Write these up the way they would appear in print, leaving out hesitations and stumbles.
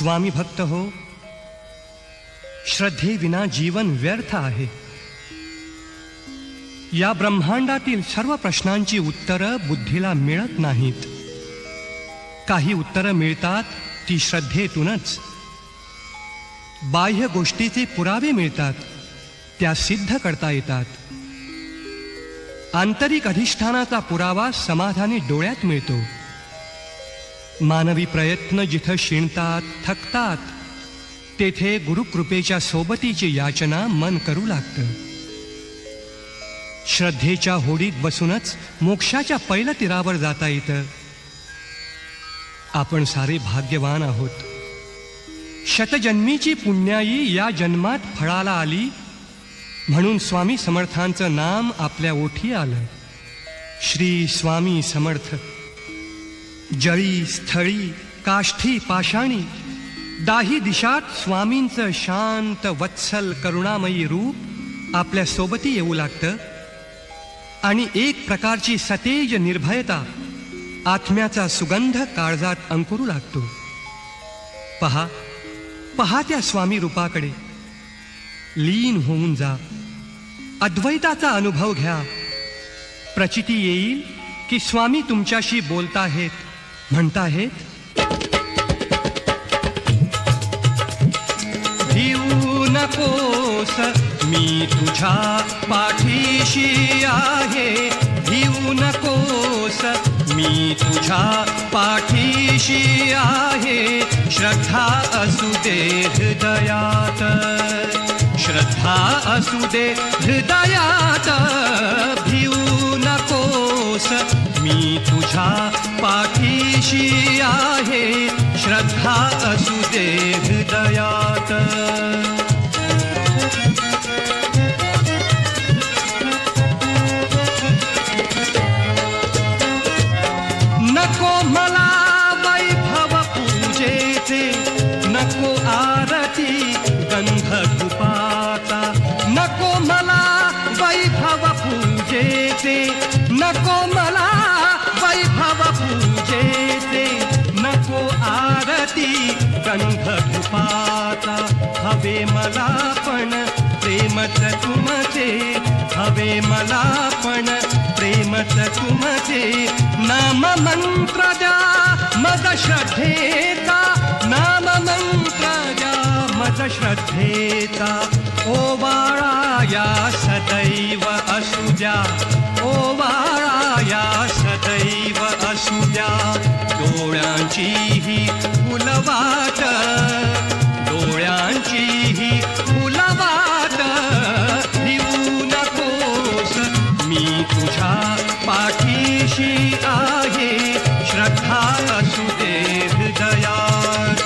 स्वामी भक्त हो, श्रद्धेविना जीवन व्यर्थ आहे. या ब्रह्मांडातील सर्व प्रश्नांची उत्तरं बुद्धीला मिळत नाहीत. काही उत्तरं मिळतात ती श्रद्धेतूनच. बाह्य गोष्टीचे पुरावे मिळतात, त्या सिद्ध करता येतात. आंतरिक अधिष्ठानाचा पुरावा समाधानी डोळ्यात मिळतो. मानवी प्रयत्न जिथं शिणतात, थकतात, तेथे गुरुकृपेच्या सोबतीची याचना मन करू लागतं. श्रद्धेच्या होडीत बसूनच मोक्षाच्या पहिल्या तीरावर जाता येतं. आपण सारे भाग्यवान आहोत. शतजन्मीची पुण्याई या जन्मात फळाला आली, म्हणून स्वामी समर्थांचं नाम आपल्या ओठी आलं. श्री स्वामी समर्थ. जळी स्थळी काष्ठी पाषाणी दाही दिशात स्वामींचं शांत वत्सल करुणामयी रूप आपल्या सोबती येऊ लागतं आणि एक प्रकारची सतेज निर्भयता, आत्म्याचा सुगंध काळजात अंकुरू लागतो. पहा पहा त्या स्वामी रूपाकडे. लीन होऊन जा. अद्वैताचा अनुभव घ्या. प्रचिती येईल की स्वामी तुमच्याशी बोलताहेत, म्हणताहेत, भिवू नकोस मी तुझ्या पाठीशी आहे. भिवू नकोस मी तुझ्या पाठीशी आहे. श्रद्धा असू दे हृदयात, श्रद्धा असू दे हृदयात. भिवू नकोस मी तुझ्या पाठीशी आहे. श्रद्धा असू दे हृदयात. नको मला वैभव पूजेचे, नको आरती गंध धुपाचा. नको मला वैभव पूजेचे, नको मला वैभव पूजेचे. नको आरती गंध धुपाचा. हवे मला पण प्रेमच तुमचे, हवे मला पण प्रेमच तुमचे. नाम मंत्र द्या मद श्रद्धेचा, नाम मंत्र द्या मद श्रद्धेचा. ओवाळा या सदैव असू द्या, ओवाळा या सदैव असू द्या. डोळ्यांची ही फुलवाट, डोळ्यांची ही फुलवाट. भिवू नकोस मी तुझ्या पाठीशी आहे. श्रद्धा असू दे हृदयात.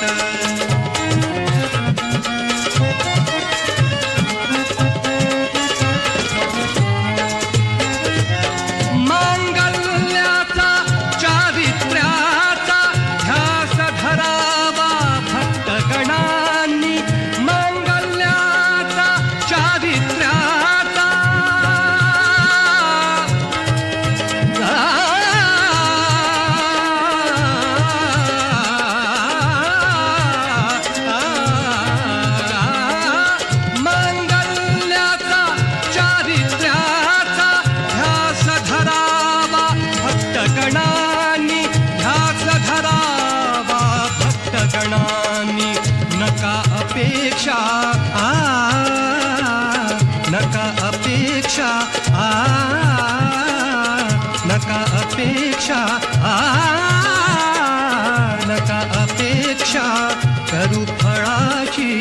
मांगल्याचा चारित्र्याचा ध्यास धरावा भक्तगणांनी. मांगल्याचा चारित्र्याचा मांगल्याचा चारित्र्याचा ध्यास धरावा भक्तगणांनी. ध्यास धरावा भक्तगणांनी. नका अपेक्षा नका अपेक्षा नका अपेक्षा नका अपेक्षा करू फळाची.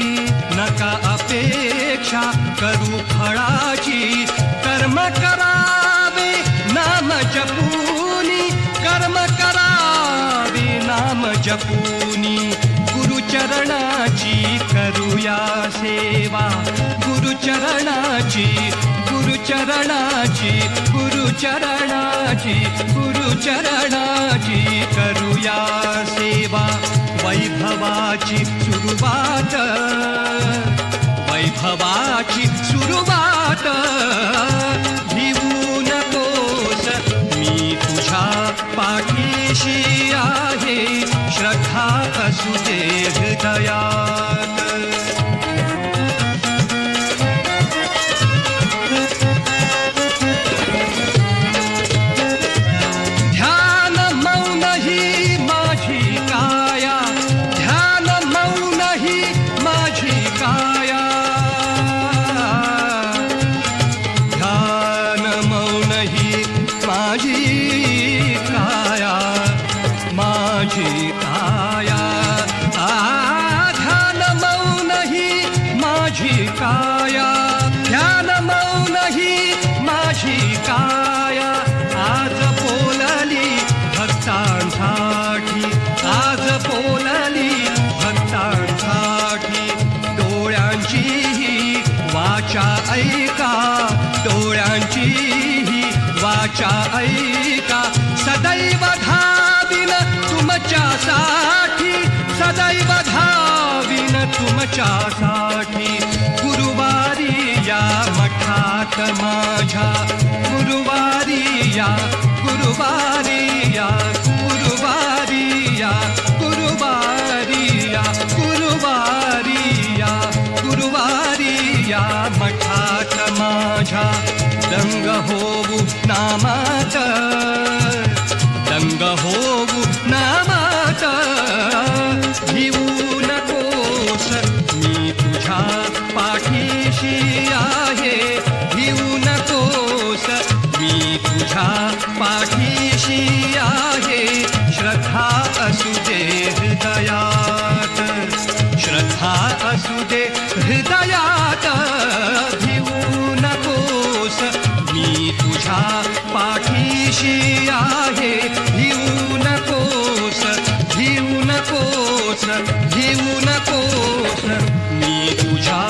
नका अपेक्षा करू फळाची. कर्म करावे नाम जपूनी, कर्म करावे नाम जपूनी. गुरुचरणाची करूया सेवा, गुरुचरणाची, गुरुचरणाची, गुरुचरणाची, गुरुचरणाची करूया सेवा. वैभवाची सुरुवात, वैभवाची सुरुवात. भिवू नकोस मी तुझ्या पाठीशी आहे. श्रद्धा असू दे हृदयात. हृदयात. ध्यान मौन ही माझी काया, ध्यान मौन ही माझी काया, ध्यान मौन ही माझी काया, माझी काया. ध्यान मौन ही माझी काया, ध्यान मौन ही माझी काया. आज बोलली भक्तांसाठी, आज बोलली भक्तांसाठी. डोळ्यांची ही वाचा ऐका, डोळ्यांची ही वाचा ऐका. सदैव धावीन तुमच्यासाठी, सदैव धावीन तुमच्यासाठी. गुरुवारी या मठात माझ्या, गुरुवारी या, गुरुवारी या, गुरुवारी या, गुरुवारी या, गुरुवारी या, गुरुवारी या मठात माझ्या. दंग होऊ नामात, दंग होऊ नामात. भिवू नकोस मी तुझ्या पाठीशी आहे, भिवू नकोस मी तुझ्या पाठीशी आहे. श्रद्धा असू दे हृदयात, श्रद्धा असू दे हृदयात. भिवू नकोस मी तुझ्या पाठीशी आहे, भिवू नकोस, भिवू नकोस, भिवू नकोस मी तुझ्या